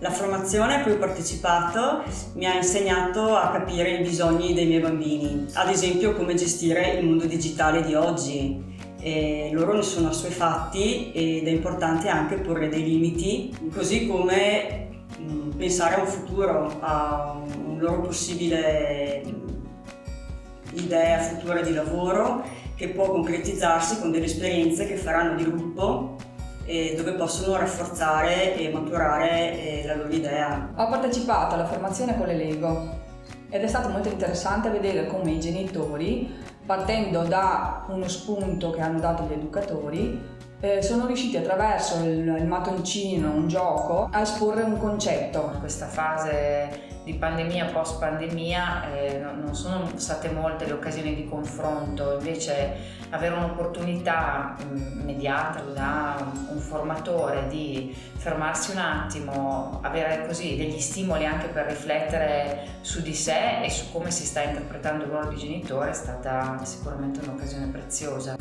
La formazione a cui ho partecipato mi ha insegnato a capire i bisogni dei miei bambini, ad esempio come gestire il mondo digitale di oggi. E loro ne sono assuefatti ed è importante anche porre dei limiti, così come pensare a un futuro, a un loro possibile idea futura di lavoro che può concretizzarsi con delle esperienze che faranno di gruppo e dove possono rafforzare e maturare la loro idea. Ho partecipato alla formazione con le Lego ed è stato molto interessante vedere come i genitori, partendo da uno spunto che hanno dato gli educatori, sono riusciti attraverso il mattoncino, un gioco, a esporre un concetto. In questa fase di pandemia, post pandemia, non sono state molte le occasioni di confronto, invece avere un'opportunità mediata da un formatore di fermarsi un attimo, avere così degli stimoli anche per riflettere su di sé e su come si sta interpretando il ruolo di genitore è stata sicuramente un'occasione preziosa.